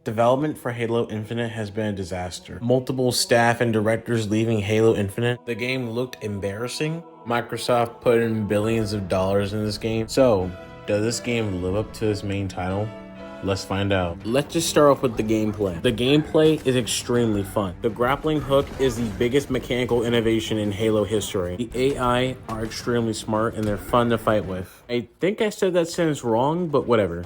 Development for Halo Infinite has been a disaster. Multiple staff and directors leaving Halo Infinite. The game looked embarrassing. Microsoft put in billions of dollars in this game. So, does this game live up to its main title? Let's find out. Let's just start off with the gameplay. The gameplay is extremely fun. The grappling hook is the biggest mechanical innovation in Halo history. The AI are extremely smart and they're fun to fight with. I think I said that sentence wrong, but whatever.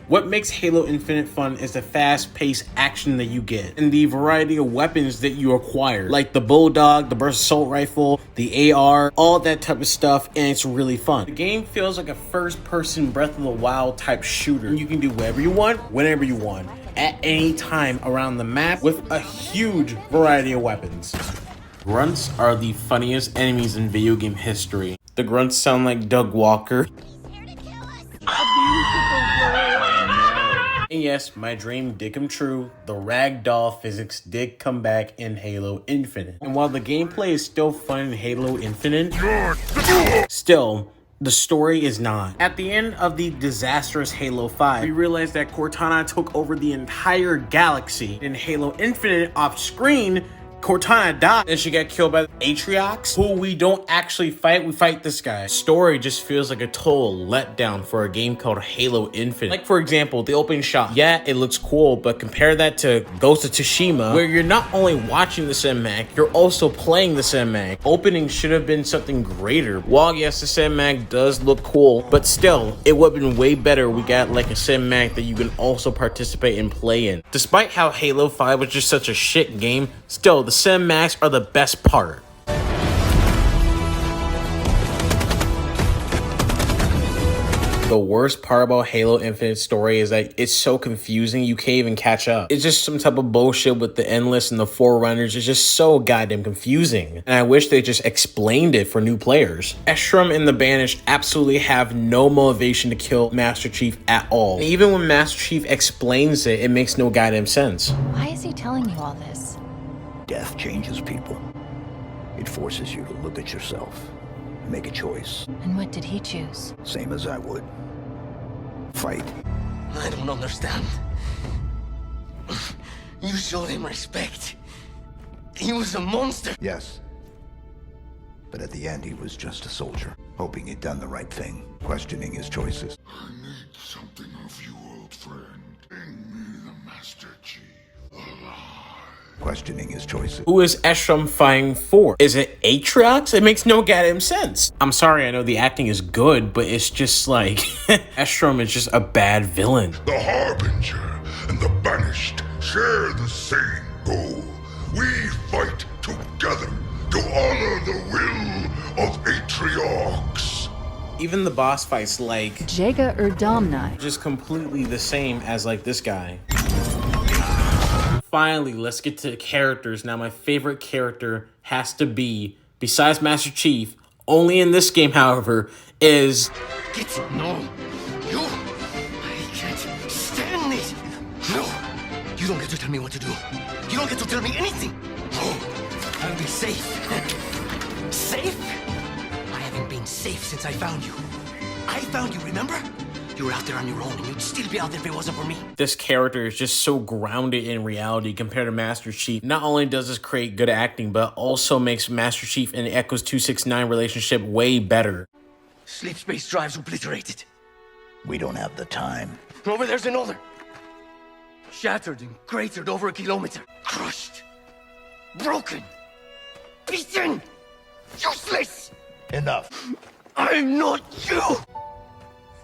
What makes Halo Infinite fun is the fast-paced action that you get and the variety of weapons that you acquire, like the Bulldog, the Burst Assault Rifle, the AR, all that type of stuff, and it's really fun. The game feels like a first-person Breath of the Wild type shooter, and you can do whatever you want, whenever you want, at any time around the map with a huge variety of weapons. Grunts are the funniest enemies in video game history. The grunts sound like Doug Walker. And yes, my dream did come true. The ragdoll physics did come back in Halo Infinite. And while the gameplay is still fun in Halo Infinite, still, the story is not. At the end of the disastrous Halo 5, we realized that Cortana took over the entire galaxy. In Halo Infinite, off screen, Cortana died and she got killed by Atriox, who we don't actually fight, we fight this guy. Story just feels like a total letdown for a game called Halo Infinite. Like for example, the opening shot. Yeah, it looks cool, but compare that to Ghost of Tsushima, where you're not only watching the cinematic, you're also playing the cinematic. Opening should have been something greater. While yes, the cinematic does look cool, but still, it would have been way better we got like a cinematic that you can also participate and play in. Despite how Halo 5 was just such a shit game, still, the cinematics are the best part. The worst part about Halo Infinite story is that it's so confusing you can't even catch up. It's just some type of bullshit with the Endless and the Forerunners. It's just so goddamn confusing. And I wish they just explained it for new players. Estrom and the Banished absolutely have no motivation to kill Master Chief at all. And even when Master Chief explains it, it makes no goddamn sense. Why is he telling you all this? Death changes people. It forces you to look at yourself, make a choice. And what did he choose? Same as I would. Fight. I don't understand. You showed him respect. He was a monster. Yes. But at the end, he was just a soldier, hoping he'd done the right thing, questioning his choices. I need something of you, old friend. Bring me the Master Chief alive. Questioning his choices. Who is Estrom fighting for? Is it Atriox? It makes no goddamn sense. I'm sorry, I know the acting is good, but it's just like, Estrom is just a bad villain. The Harbinger and the Banished share the same goal. We fight together to honor the will of Atriox. Even the boss fights like Jaga Erdamni. just completely the same as like this guy. Finally, let's get to the characters. Now, my favorite character has to be, besides Master Chief, only in this game, however, is... No. You. I can't stand it. No. You don't get to tell me what to do. You don't get to tell me anything. No. I'll be safe. Safe? I haven't been safe since I found you. I found you, remember? You were out there on your own, and you'd still be out there if it wasn't for me. This character is just so grounded in reality compared to Master Chief. Not only does this create good acting, but also makes Master Chief and Echo's 269 relationship way better. Sleep space drives obliterated. We don't have the time. Over there's another. Shattered and cratered over a kilometer. Crushed. Broken. Beaten. Useless. Enough. I'm not you.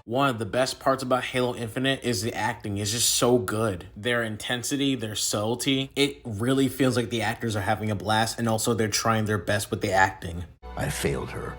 One of the best parts about Halo Infinite is the acting. It's just so good. Their intensity, their subtlety, it really feels like the actors are having a blast, and also they're trying their best with the acting. I failed her.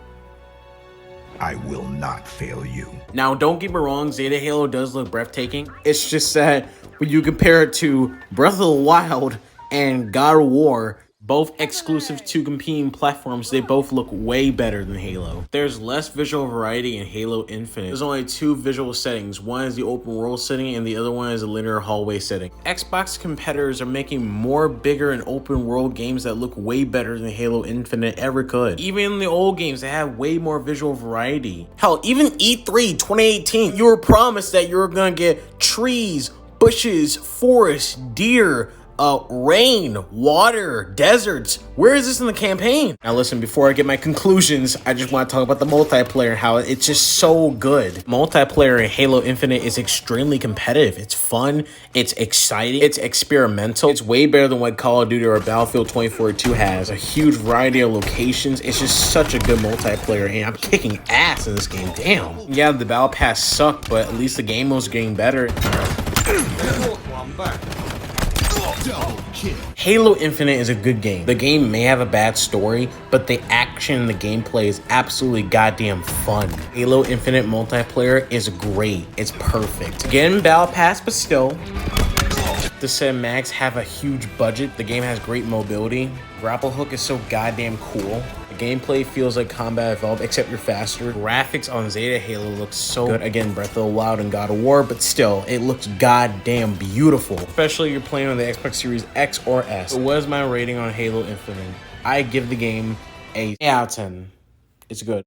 I will not fail you. Now, don't get me wrong, Zeta Halo does look breathtaking. It's just that when you compare it to Breath of the Wild and God of War, both exclusive to competing platforms, they both look way better than Halo. There's less visual variety in Halo Infinite. There's only two visual settings. One is the open world setting and the other one is a linear hallway setting. Xbox competitors are making more bigger and open world games that look way better than Halo Infinite ever could. Even in the old games, they have way more visual variety. Hell, even E3 2018, you were promised that you were gonna get trees, bushes, forests, deer, rain, water, deserts. Where is this in the campaign? Now listen, before I get my conclusions, I just want to talk about the multiplayer and how it's just so good. Multiplayer in Halo Infinite is extremely competitive. It's fun, it's exciting, it's experimental. It's way better than what Call of Duty or Battlefield 2042 has. A huge variety of locations. It's just such a good multiplayer, and I'm kicking ass in this game. Damn. Yeah, the battle pass sucked, but at least the game was getting better. Halo Infinite is a good game. The game may have a bad story, but the action and the gameplay is absolutely goddamn fun. Halo Infinite multiplayer is great. It's perfect. Again, battle pass, but still. The cinematics have a huge budget. The game has great mobility. Grapple hook is so goddamn cool. The gameplay feels like Combat Evolved, except you're faster. Graphics on Zeta Halo looks so good. Again, Breath of the Wild and God of War, but still, it looks goddamn beautiful. Especially if you're playing on the Xbox Series X or S. So what is my rating on Halo Infinite? I give the game a 8 out of 10. It's good.